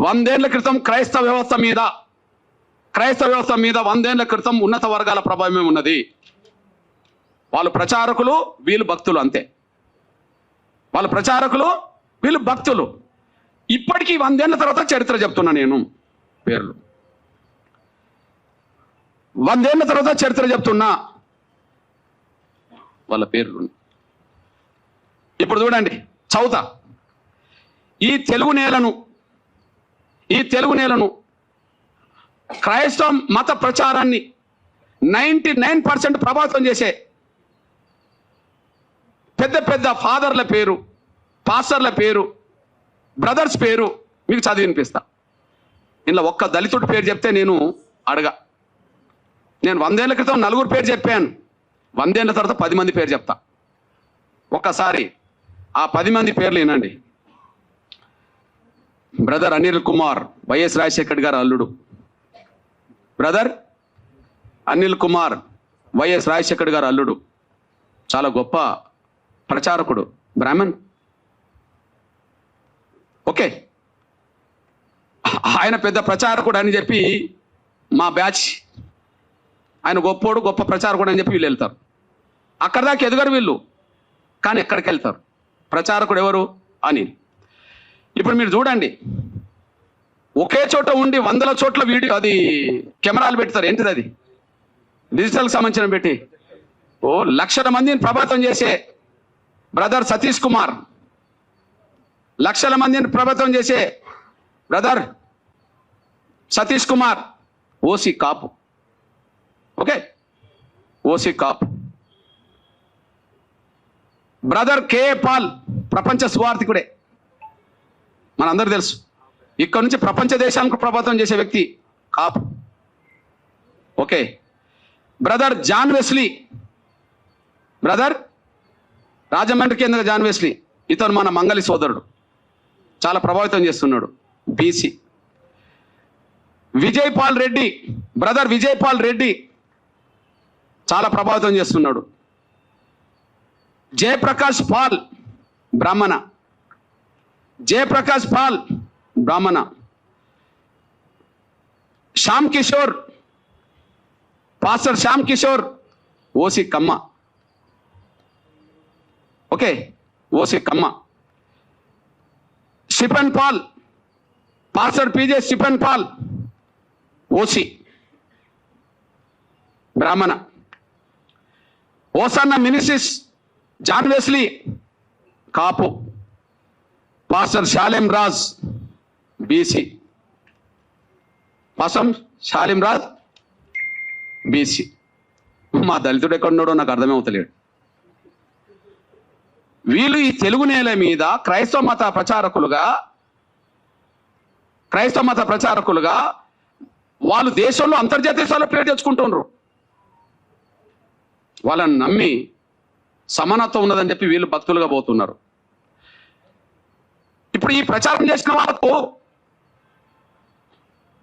100 ఏళ్ల క్రితం క్రైస్తవ వ్యవస్థ మీద 100 ఏళ్ల క్రితం ఉన్నత వర్గాల ప్రభావమే ఉన్నది. వాళ్ళు ప్రచారకులు, వీళ్ళు భక్తులు, అంతే. వాళ్ళు ప్రచారకులు, వీళ్ళు భక్తులు. ఇప్పటికీ 100 ఏళ్ల తర్వాత చరిత్ర చెప్తున్నా నేను, పేర్లు 100 ఏళ్ల తర్వాత చరిత్ర చెప్తున్నా, వాళ్ళ పేర్లు. ఇప్పుడు చూడండి, చౌత ఈ తెలుగు నేలను క్రైస్తవ మత ప్రచారాన్ని 99% ప్రభావితం చేసే పెద్ద పెద్ద ఫాదర్ల పేరు, పాస్టర్ల పేరు, బ్రదర్స్ పేరు మీకు చదివి వినిపిస్తా. ఇలా ఒక్క దళితుడి పేరు చెప్తే నేను 100 ఏళ్ల క్రితం 4 పేరు చెప్పాను. 100 ఏళ్ల తర్వాత 10 మంది పేరు చెప్తా. ఒక్కసారి ఆ 10 మంది పేర్లు వినండి. బ్రదర్ అనిల్ కుమార్, వైఎస్ రాజశేఖర్ గారు అల్లుడు. బ్రదర్ అనిల్ కుమార్, వైఎస్ రాజశేఖర్ గారు అల్లుడు. చాలా గొప్ప ప్రచారకుడు, బ్రాహ్మణ్. ఓకే, ఆయన పెద్ద ప్రచారకుడు అని చెప్పి మా బ్యాచ్, ఆయన గొప్పోడు, గొప్ప ప్రచారకుడు అని చెప్పి వీళ్ళు వెళ్తారు. అక్కడ దాకా ఎదగరు వీళ్ళు, కానీ ఎక్కడికి వెళ్తారు? ప్రచారకుడు ఎవరు? అనిల్. ఇప్పుడు మీరు చూడండి, ఒకే చోట ఉండి 100ల చోట్ల వీడియో, అది కెమెరాలు పెడతారు. ఏంటిది అది? డిజిటల్కి సంబంధించిన పెట్టి లక్షల మందిని ప్రభావితం చేసే బ్రదర్ సతీష్ కుమార్, లక్షల మందిని ప్రభావితం చేసే బ్రదర్ సతీష్ కుమార్, ఓసీ కాపు. ఓకే, ఓసీ కాపు. బ్రదర్ కే పాల్, ప్రపంచ సువార్థికుడే, మనందరూ తెలుసు. ఇక్కడ నుంచి ప్రపంచ దేశానికి ప్రభావితం చేసే వ్యక్తి, Kapu. Okay, brother John Wesley, brother Rajahmundry కేంద్ర జాన్ వెస్లీ, ఇతను మన మంగళి సోదరుడు, చాలా ప్రభావితం చేస్తున్నాడు, BC. Vijay Paul Reddy, brother Vijay Paul Reddy, చాలా ప్రభావితం చేస్తున్నాడు. జయప్రకాష్ పాల్, బ్రాహ్మణ. జయప్రకాష్ పాల్, బ్రాహ్మణ. Shyam Kishore, pastor Shyam Kishore, OC Kamma. Okay, OC Kamma. Stephen Paul, pastor PJ Stephen Paul, OC, బ్రాహ్మణ. ఓసన్న మినిసిస్ John Wesley, Kapu. Pastor Shalem Raj, BC. Pastor Shalem Raj, BC. మా దళితుడు ఎక్కడున్నాడో నాకు అర్థమే అవుతలేడు. వీళ్ళు ఈ తెలుగు నేల మీద క్రైస్తవ మత ప్రచారకులుగా వాళ్ళు దేశంలో అంతర్జాతీయ స్థాయిలో పేరు తెచ్చుకుంటున్నారు. వాళ్ళని నమ్మి సమానత్వం ఉన్నదని చెప్పి వీళ్ళు భక్తులుగా పోతున్నారు. ఇప్పుడు ఈ ప్రచారం చేసిన వాళ్ళకు,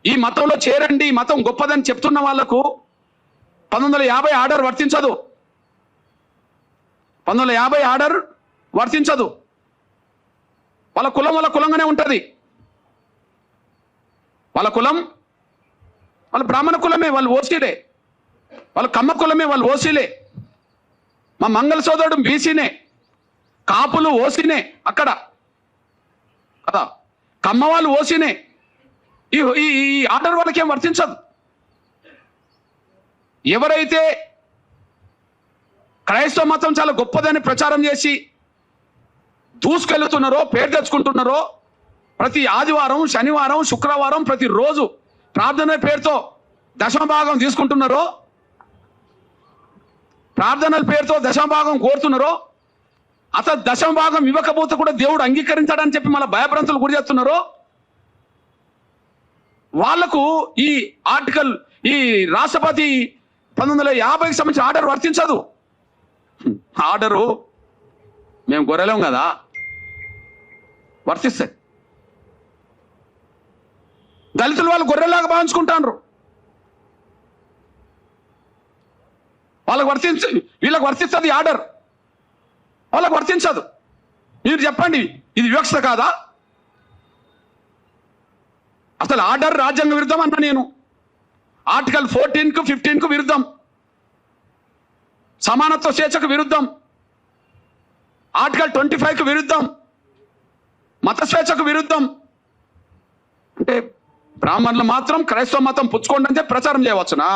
ఈ మతంలో చేరండి, ఈ మతం గొప్పదని చెప్తున్న వాళ్లకు 1950 ఆర్డర్ వర్తించదు. 1950 ఆర్డర్ వర్తించదు. వాళ్ళ కులం వాళ్ళ కులంగానే ఉంటుంది. వాళ్ళ కులం వాళ్ళ బ్రాహ్మణ కులమే, వాళ్ళు ఓసీలే. వాళ్ళ కమ్మ కులమే, వాళ్ళు ఓసీలే. మా మంగళ సోదరుడు బీసీనే, కాపులు ఓసీనే అక్కడ కదా, కమ్మ వాళ్ళు ఓసీనే. ఈ ఆర్డర్ వాళ్ళకేం వర్తించదు. ఎవరైతే క్రైస్తవ మతం చాలా గొప్పదని ప్రచారం చేసి దూసుకెళ్తున్నారో, పేరు తెచ్చుకుంటున్నారో, ప్రతి ఆదివారం, శనివారం, శుక్రవారం ప్రతిరోజు ప్రార్థన పేరుతో దశమ భాగం తీసుకుంటున్నారో, ప్రార్థనల పేరుతో దశమ భాగం కోరుతున్నారో, అసలు దశమ భాగం ఇవ్వకపోతే కూడా దేవుడు అంగీకరించాడని చెప్పి మళ్ళీ భయభ్రాంతులు గురి చేస్తున్నారో, వాళ్లకు ఈ ఆర్టికల్, ఈ రాష్ట్రపతి 1950కి సంబంధించిన ఆర్డర్ వర్తించదు. ఆర్డరు మేము గొర్రెలేం కదా, వర్తిస్తాయి. దళితులు వాళ్ళు గొర్రెలాగా భావించుకుంటారు. వీళ్ళకి వర్తిస్తుంది ఆర్డర్, వాళ్ళకి వర్తించదు. మీరు చెప్పండి, ఇది వివక్షత కాదా? అసలు ఆర్డర్ రాజ్యాంగ విరుద్ధం అన్నా నేను. ఆర్టికల్ 14కు 15కు విరుద్ధం, సమానత్వ స్వేచ్ఛకు విరుద్ధం, ఆర్టికల్ 25కు విరుద్ధం, మత స్వేచ్ఛకు విరుద్ధం. అంటే బ్రాహ్మణులు మాత్రం క్రైస్తవ మతం పుచ్చుకోండి అంటే ప్రచారం చేయవచ్చునా?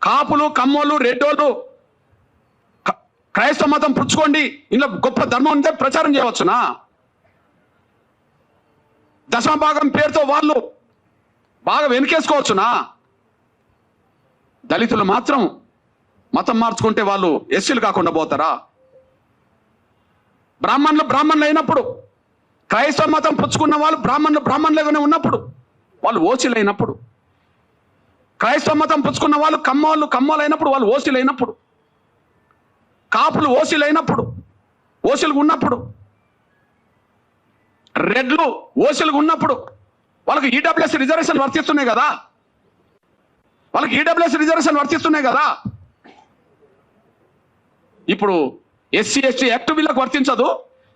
కాపులు, కమ్మోళ్ళు, రెడ్డోళ్ళు క్రైస్తవ మతం పుచ్చుకోండి, ఇందులో గొప్ప ధర్మం ఉంటే ప్రచారం చేయవచ్చునా? దశమ భాగం పేరుతో వాళ్ళు బాగా వెనుకేసుకోవచ్చునా? దళితులు మాత్రం మతం మార్చుకుంటే వాళ్ళు ఎస్సీలు కాకుండా పోతారా? బ్రాహ్మణులు అయినప్పుడు, క్రైస్తవ మతం పుచ్చుకున్న వాళ్ళు బ్రాహ్మణులుగానే ఉన్నప్పుడు వాళ్ళు ఓసీలు అయినప్పుడు, క్రైస్తవ మతం పుచ్చుకున్న వాళ్ళు కమ్మోళ్ళు అయినప్పుడు వాళ్ళు ఓసీలు అయినప్పుడు, కాపులు ఓసీలు అయినప్పుడు, ఓసీలుగా ఉన్నప్పుడు, రెడ్లు ఓసీలుగా ఉన్నప్పుడు వాళ్ళకి ఈడబ్ల్యూఎస్ రిజర్వేషన్ వర్తిస్తున్నాయి కదా, వాళ్ళకి ఈడబ్ల్యూఎస్ రిజర్వేషన్ వర్తిస్తున్నాయి కదా. ఇప్పుడు ఎస్సీ ఎస్టీ యాక్ట్ వీళ్ళకి వర్తించదు,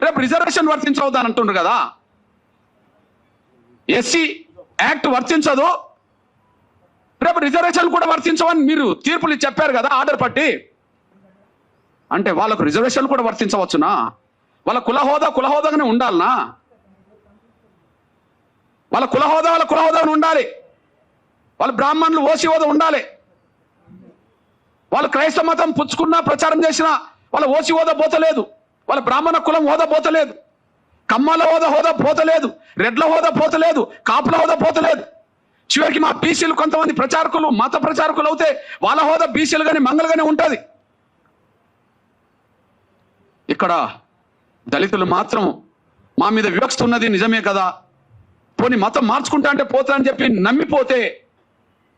రేపు రిజర్వేషన్ వర్తించవద్దు అని అంటుండ్రు కదా. ఎస్సీ యాక్ట్ వర్తించదు, రేపు రిజర్వేషన్ కూడా వర్తించవని మీరు తీర్పులు చెప్పారు కదా ఆర్డర్ పట్టి. అంటే వాళ్ళకు రిజర్వేషన్ కూడా వర్తించవచ్చునా? వాళ్ళ కులహోదాగానే ఉండాలనా? వాళ్ళ కులహోదాగానే ఉండాలి. వాళ్ళ బ్రాహ్మణులు ఓసీ హోదా ఉండాలి. వాళ్ళు క్రైస్తవ మతం పుచ్చుకున్నా ప్రచారం చేసినా వాళ్ళ ఓసీ హోదా పోతలేదు, వాళ్ళ బ్రాహ్మణ కులం హోదా పోతలేదు, కమ్మల హోదా పోతలేదు, రెడ్ల హోదా పోతలేదు, కాపుల హోదా పోతలేదు. చివరికి మా బీసీలు కొంతమంది ప్రచారకులు, మత ప్రచారకులు అవుతే వాళ్ళ హోదా బీసీలు కానీ మంగళగానే ఉంటుంది. ఇక్కడ దళితులు మాత్రం మా మీద వివక్ష ఉన్నది నిజమే కదా, పోనీ మతం మార్చుకుంటా అంటే పోతా అని చెప్పి నమ్మిపోతే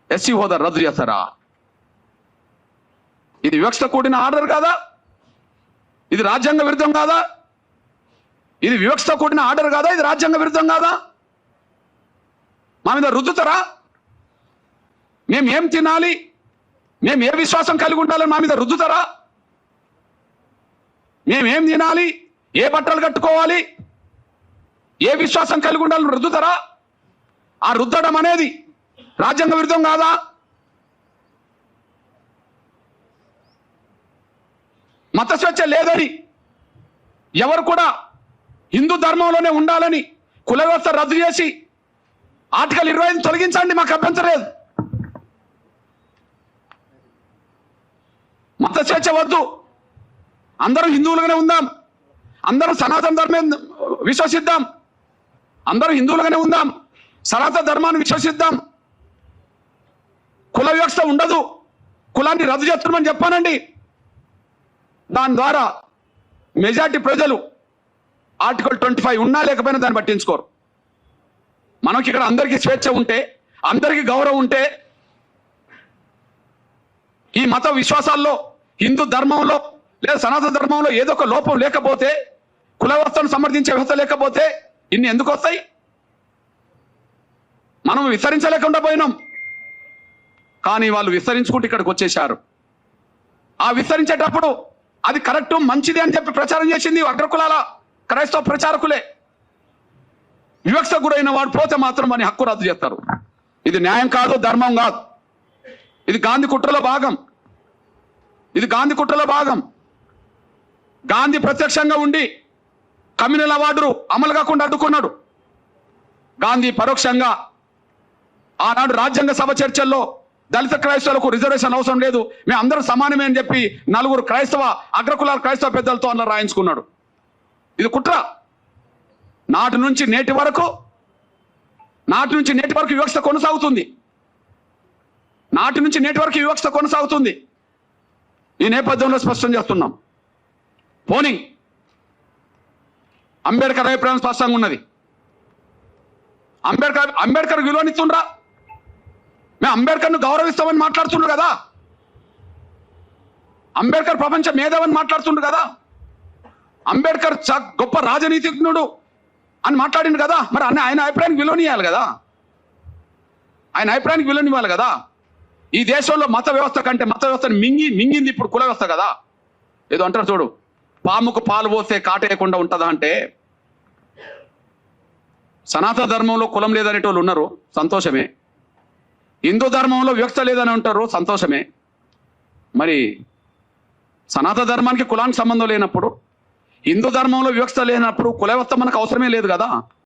ఎస్సీ హోదా రద్దు చేస్తారా? ఇది వివక్ష కూడిన ఆర్డర్ కాదా? ఇది రాజ్యాంగ విరుద్ధం కాదా? ఇది వివక్ష కూడిన ఆర్డర్ కాదా? ఇది రాజ్యాంగ విరుద్ధం కాదా? మా మీద రుద్దుతారా? మేము ఏం తినాలి, మేము ఏ విశ్వాసం కలిగి ఉండాలని మా మీద రుద్దుతారా? మేమేం తినాలి, ఏ బట్టలు కట్టుకోవాలి, ఏ విశ్వాసం కలిగి ఉండాలని రుద్దుతారా? ఆ రుద్దడం అనేది రాజ్యాంగ విరుద్ధం కాదా? మత స్వేచ్ఛ లేదని, ఎవరు కూడా హిందూ ధర్మంలోనే ఉండాలని కుల వ్యవస్థ రద్దు చేసి ఆర్టికల్ 25 తొలగించండి, మాకు అభ్యంతరం లేదు. మత స్వేచ్ఛ వద్దు, అందరూ హిందువులుగానే ఉందాం, అందరూ సనాతన ధర్మం విశ్వసిద్దాం, అందరూ హిందువులుగానే ఉందాం, సనాతన ధర్మాన్ని విశ్వసిద్దాం. కుల వ్యవస్థ ఉండదు, కులాన్ని రద్దు చేస్తున్నామని చెప్పానండి. దాని ద్వారా మెజారిటీ ప్రజలు ఆర్టికల్ 25 ఉన్నా లేకపోయినా దాన్ని పట్టించుకోరు. మనకి ఇక్కడ అందరికీ స్వేచ్ఛ ఉంటే, అందరికీ గౌరవం ఉంటే, ఈ మత విశ్వాసాల్లో, హిందూ ధర్మంలో లేదా సనాతన ధర్మంలో ఏదో ఒక లోపం లేకపోతే, కుల వ్యవస్థను సమర్థించే వ్యవస్థ లేకపోతే ఇన్ని ఎందుకు వస్తాయి? మనం విస్తరించలేకుండా పోయినాం, కానీ వాళ్ళు విస్తరించుకుంటూ ఇక్కడికి వచ్చేశారు. ఆ విస్తరించేటప్పుడు అది కరెక్ట్ మంచిది అని చెప్పి ప్రచారం చేసింది అగ్రకులాల క్రైస్తవ ప్రచారకులే. వివక్ష గురైన వాడు పోతే మాత్రం అని హక్కు రద్దు చేస్తారు. ఇది న్యాయం కాదు, ధర్మం కాదు. ఇది గాంధీ కుట్రలో భాగం, ఇది గాంధీ కుట్రలో భాగం. గాంధీ ప్రత్యక్షంగా ఉండి కమ్యూనల్ అవార్డు అమలు కాకుండా అడ్డుకున్నాడు. గాంధీ పరోక్షంగా ఆనాడు రాజ్యాంగ సభ చర్చల్లో దళిత క్రైస్తవులకు రిజర్వేషన్ అవసరం లేదు, మేము అందరూ సమానమే అని చెప్పి 4 క్రైస్తవ అగ్రకులాల క్రైస్తవ పెద్దలతో అలా రాయించుకున్నాడు. ఇది కుట్ర. నాటి నుంచి నేటి వరకు వివక్ష కొనసాగుతుంది. నాటి నుంచి నేటి వరకు వివక్ష కొనసాగుతుంది. ఈ నేపథ్యంలో స్పష్టం చేస్తున్నాం, పోనీ అంబేద్కర్ అభిప్రాయం స్పష్టంగా ఉన్నది. అంబేద్కర్ విలువనిస్తుండ్రా? మేము అంబేద్కర్ను గౌరవిస్తామని మాట్లాడుతుండ్రు కదా, అంబేద్కర్ ప్రపంచ మేధావని మాట్లాడుతుండ్రు కదా, అంబేద్కర్ గొప్ప రాజనీతిజ్ఞుడు అని మాట్లాడిండు కదా. మరి ఆయన అభిప్రాయానికి విలువనియాలి కదా, ఆయన అభిప్రాయానికి విలువనివ్వాలి కదా. ఈ దేశంలో మత వ్యవస్థ కంటే మత వ్యవస్థను మింగింది ఇప్పుడు కుల వ్యవస్థ కదా. ఏదో అంటారు చూడు, పాముకు పాలు పోస్తే కాటేయకుండా ఉంటుందా అంటే, సనాతన ధర్మంలో కులం లేదనేటోళ్ళు ఉన్నారు, సంతోషమే. హిందూ ధర్మంలో వివక్ష లేదని ఉంటారు, సంతోషమే. మరి సనాతన ధర్మానికి కులానికి సంబంధం లేనప్పుడు, హిందూ ధర్మంలో వివక్ష లేనప్పుడు కుల వ్యవస్థ మనకు అవసరమే లేదు కదా.